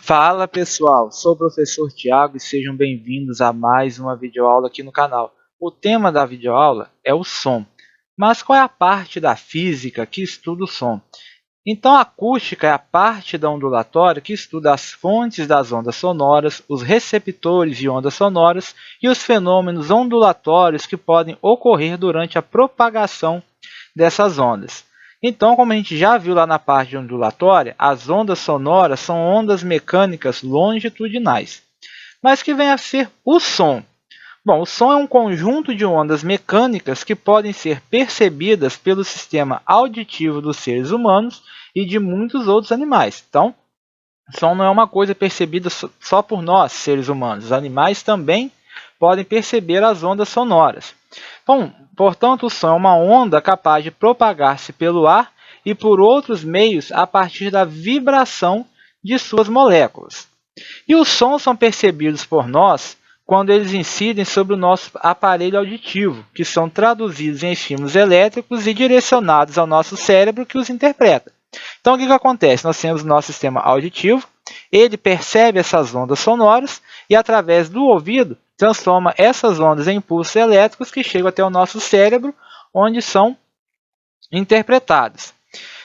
Fala pessoal, sou o professor Tiago e sejam bem-vindos a mais uma videoaula aqui no canal. O tema da videoaula é o som, mas qual é a parte da física que estuda o som? Então a acústica é a parte da ondulatória que estuda as fontes das ondas sonoras, os receptores de ondas sonoras e os fenômenos ondulatórios que podem ocorrer durante a propagação dessas ondas. Então, como a gente já viu lá na parte ondulatória, as ondas sonoras são ondas mecânicas longitudinais. Mas que vem a ser o som? Bom, o som é um conjunto de ondas mecânicas que podem ser percebidas pelo sistema auditivo dos seres humanos e de muitos outros animais. Então, o som não é uma coisa percebida só por nós, seres humanos. Os animais também podem perceber as ondas sonoras. Bom, portanto, o som é uma onda capaz de propagar-se pelo ar e por outros meios a partir da vibração de suas moléculas. E os sons são percebidos por nós quando eles incidem sobre o nosso aparelho auditivo, que são traduzidos em estímulos elétricos e direcionados ao nosso cérebro que os interpreta. Então, o que acontece? Nós temos o nosso sistema auditivo, ele percebe essas ondas sonoras e, através do ouvido, transforma essas ondas em impulsos elétricos que chegam até o nosso cérebro, onde são interpretados.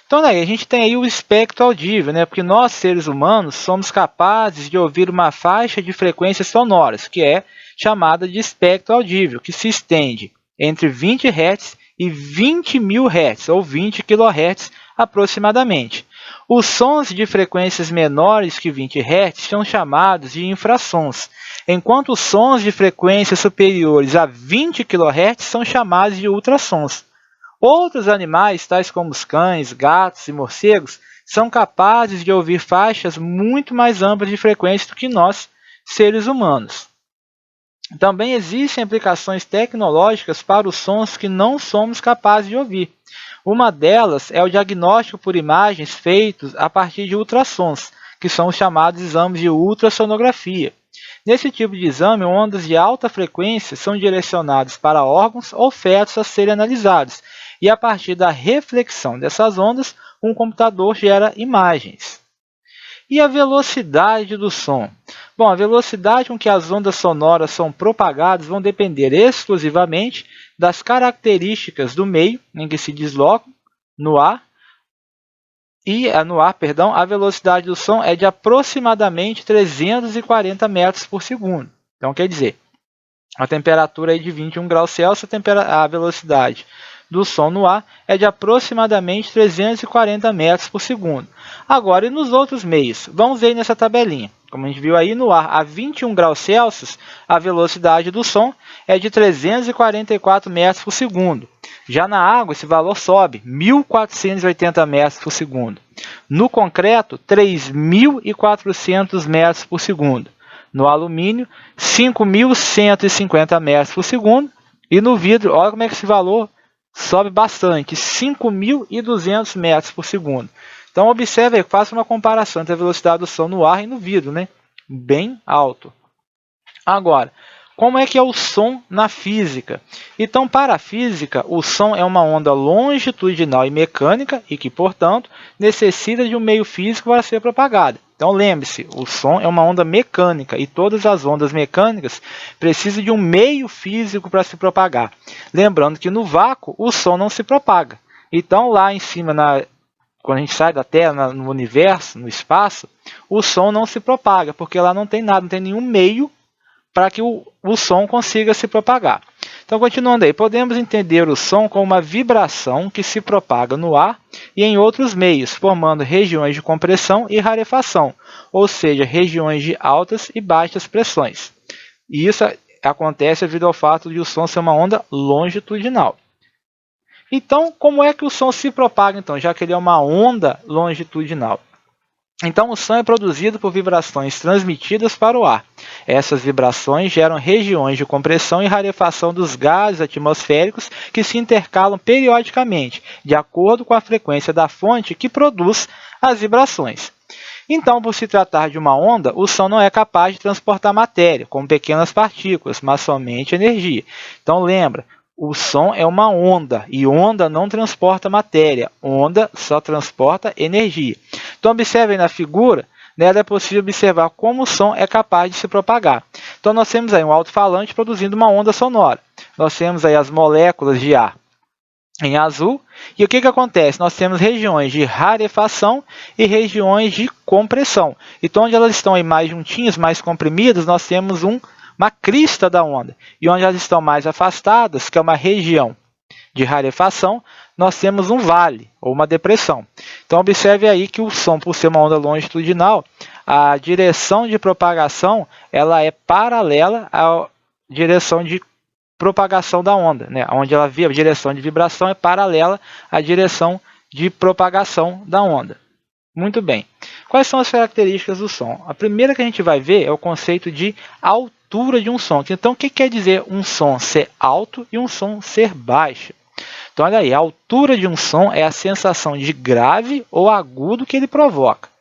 Então, a gente tem aí o espectro audível, porque nós, seres humanos, somos capazes de ouvir uma faixa de frequências sonoras, que é chamada de espectro audível, que se estende entre 20 Hz e 20.000 Hz, ou 20 kHz aproximadamente. Os sons de frequências menores que 20 Hz são chamados de infrassons, enquanto os sons de frequências superiores a 20 kHz são chamados de ultrassons. Outros animais, tais como os cães, gatos e morcegos, são capazes de ouvir faixas muito mais amplas de frequência do que nós, seres humanos. Também existem aplicações tecnológicas para os sons que não somos capazes de ouvir. Uma delas é o diagnóstico por imagens feitos a partir de ultrassons, que são os chamados exames de ultrassonografia. Nesse tipo de exame, ondas de alta frequência são direcionadas para órgãos ou fetos a serem analisados, e a partir da reflexão dessas ondas, um computador gera imagens. E a velocidade do som? Bom, a velocidade com que as ondas sonoras são propagadas vão depender exclusivamente das características do meio em que se deslocam no ar. A velocidade do som é de aproximadamente 340 metros por segundo. Então, quer dizer, a temperatura é de 21 graus Celsius, a velocidade do som no ar é de aproximadamente 340 metros por segundo. Agora, e nos outros meios? Vamos ver nessa tabelinha. Como a gente viu aí, no ar a 21 graus Celsius, a velocidade do som é de 344 metros por segundo. Já na água, esse valor sobe, 1.480 metros por segundo. No concreto, 3.400 metros por segundo. No alumínio, 5.150 metros por segundo. E no vidro, olha como é que esse valor sobe bastante, 5.200 metros por segundo. Então, observe, faça uma comparação entre a velocidade do som no ar e no vidro, bem alto. Agora, como é que é o som na física? Então, para a física, o som é uma onda longitudinal e mecânica e que, portanto, necessita de um meio físico para ser propagada. Então, lembre-se, o som é uma onda mecânica e todas as ondas mecânicas precisam de um meio físico para se propagar. Lembrando que no vácuo, o som não se propaga. Então, lá em cima, quando a gente sai da Terra, no universo, no espaço, o som não se propaga, porque lá não tem nada, não tem nenhum meio para que o som consiga se propagar. Então, continuando aí, podemos entender o som como uma vibração que se propaga no ar e em outros meios, formando regiões de compressão e rarefação, ou seja, regiões de altas e baixas pressões. E isso acontece devido ao fato de o som ser uma onda longitudinal. Então, como é que o som se propaga, então, já que ele é uma onda longitudinal? Então, o som é produzido por vibrações transmitidas para o ar. Essas vibrações geram regiões de compressão e rarefação dos gases atmosféricos que se intercalam periodicamente, de acordo com a frequência da fonte que produz as vibrações. Então, por se tratar de uma onda, o som não é capaz de transportar matéria, como pequenas partículas, mas somente energia. Então, lembra, o som é uma onda, e onda não transporta matéria, onda só transporta energia. Então, observe aí na figura, nela é possível observar como o som é capaz de se propagar. Então nós temos aí um alto-falante produzindo uma onda sonora. Nós temos aí as moléculas de ar em azul. E o que acontece? Nós temos regiões de rarefação e regiões de compressão. Então, onde elas estão aí mais juntinhas, mais comprimidas, nós temos uma crista da onda. E onde elas estão mais afastadas, que é uma região de rarefação, nós temos um vale ou uma depressão. Então, observe aí que o som, por ser uma onda longitudinal, a direção de propagação ela é paralela à direção de propagação da onda, né? Onde ela vê a direção de vibração é paralela à direção de propagação da onda. Muito bem. Quais são as características do som? A primeira que a gente vai ver é o conceito de altura de um som. Então, o que quer dizer um som ser alto e um som ser baixo? Então, olha aí, a altura de um som é a sensação de grave ou agudo que ele provoca.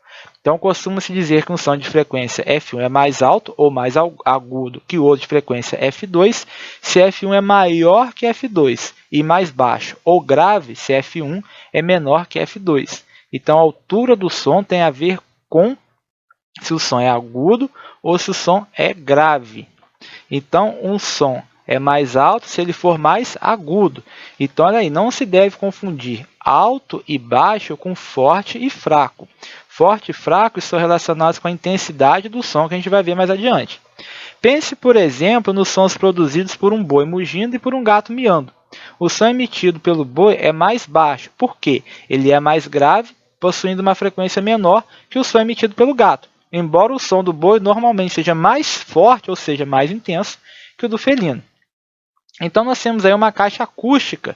Então, costuma-se dizer que um som de frequência F1 é mais alto ou mais agudo que o outro de frequência F2, se F1 é maior que F2 e mais baixo ou grave se F1 é menor que F2. Então, a altura do som tem a ver com se o som é agudo ou se o som é grave. Então, um som é mais alto se ele for mais agudo. Então, olha aí, não se deve confundir alto e baixo com forte e fraco. Forte e fraco estão relacionados com a intensidade do som que a gente vai ver mais adiante. Pense, por exemplo, nos sons produzidos por um boi mugindo e por um gato miando. O som emitido pelo boi é mais baixo, porque ele é mais grave, possuindo uma frequência menor que o som emitido pelo gato, embora o som do boi normalmente seja mais forte, ou seja, mais intenso, que o do felino. Então, nós temos aí uma caixa acústica.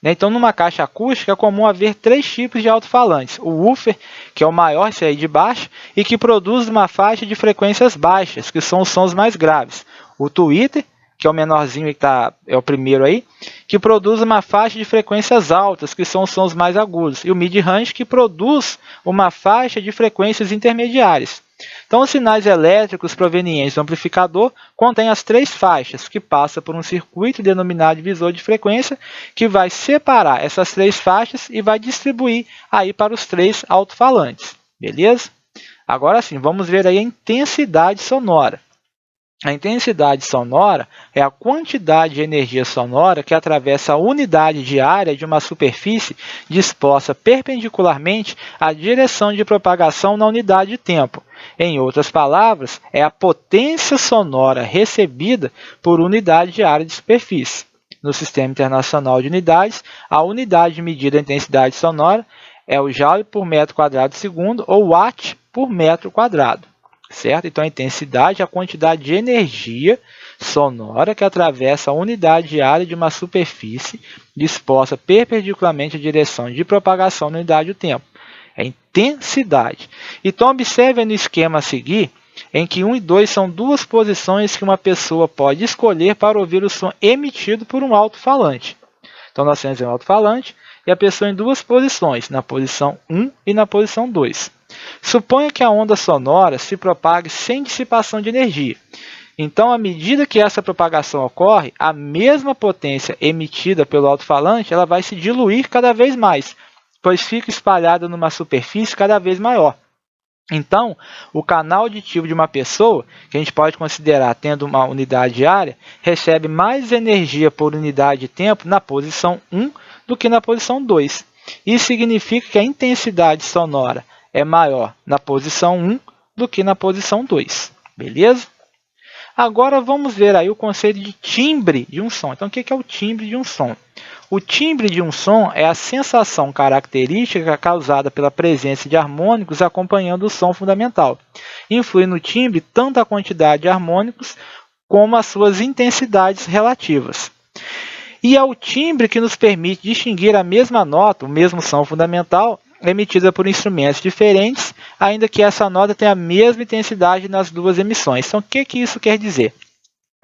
Então, numa caixa acústica é comum haver 3 tipos de alto-falantes. O woofer, que é o maior, esse aí de baixo, e que produz uma faixa de frequências baixas, que são os sons mais graves. O tweeter, que é o menorzinho, que é o primeiro aí, que produz uma faixa de frequências altas, que são os sons mais agudos. E o mid-range, que produz uma faixa de frequências intermediárias. Então, os sinais elétricos provenientes do amplificador contêm as 3 faixas, que passam por um circuito denominado divisor de frequência, que vai separar essas 3 faixas e vai distribuir aí para os 3 alto-falantes. Beleza? Agora sim, vamos ver aí a intensidade sonora. A intensidade sonora é a quantidade de energia sonora que atravessa a unidade de área de uma superfície disposta perpendicularmente à direção de propagação na unidade de tempo. Em outras palavras, é a potência sonora recebida por unidade de área de superfície. No Sistema Internacional de Unidades, a unidade de medida da intensidade sonora é o joule por metro quadrado segundo ou watt por metro quadrado. Certo? Então, a intensidade é a quantidade de energia sonora que atravessa a unidade de área de uma superfície disposta perpendicularmente à direção de propagação na unidade do tempo. É intensidade. Então, observe no esquema a seguir, em que 1 e 2 são 2 posições que uma pessoa pode escolher para ouvir o som emitido por um alto-falante. Então, nós temos um alto-falante e a pessoa em 2 posições, na posição 1 e na posição 2. Suponha que a onda sonora se propague sem dissipação de energia. Então, à medida que essa propagação ocorre, a mesma potência emitida pelo alto-falante ela vai se diluir cada vez mais, pois fica espalhada numa superfície cada vez maior. Então, o canal auditivo de uma pessoa, que a gente pode considerar tendo uma unidade de área, recebe mais energia por unidade de tempo na posição 1 do que na posição 2. Isso significa que a intensidade sonora é maior na posição 1 do que na posição 2. Beleza? Agora vamos ver aí o conceito de timbre de um som. Então, o que é o timbre de um som? O timbre de um som é a sensação característica causada pela presença de harmônicos acompanhando o som fundamental. Influi no timbre tanto a quantidade de harmônicos como as suas intensidades relativas. E é o timbre que nos permite distinguir a mesma nota, o mesmo som fundamental, emitida por instrumentos diferentes, ainda que essa nota tenha a mesma intensidade nas 2 emissões. Então, o que isso quer dizer?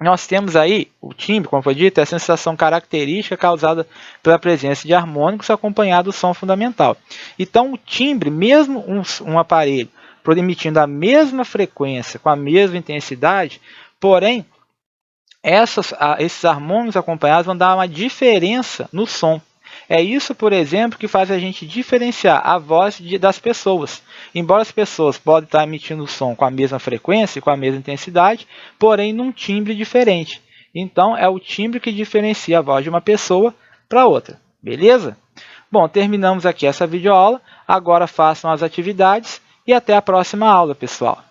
Nós temos aí o timbre, como foi dito, é a sensação característica causada pela presença de harmônicos acompanhado do som fundamental. Então, o timbre, mesmo um aparelho emitindo a mesma frequência com a mesma intensidade, porém, esses harmônicos acompanhados vão dar uma diferença no som. É isso, por exemplo, que faz a gente diferenciar a voz das pessoas. Embora as pessoas podem estar emitindo o som com a mesma frequência, com a mesma intensidade, porém num timbre diferente. Então, é o timbre que diferencia a voz de uma pessoa para outra. Beleza? Bom, terminamos aqui essa videoaula. Agora façam as atividades e até a próxima aula, pessoal.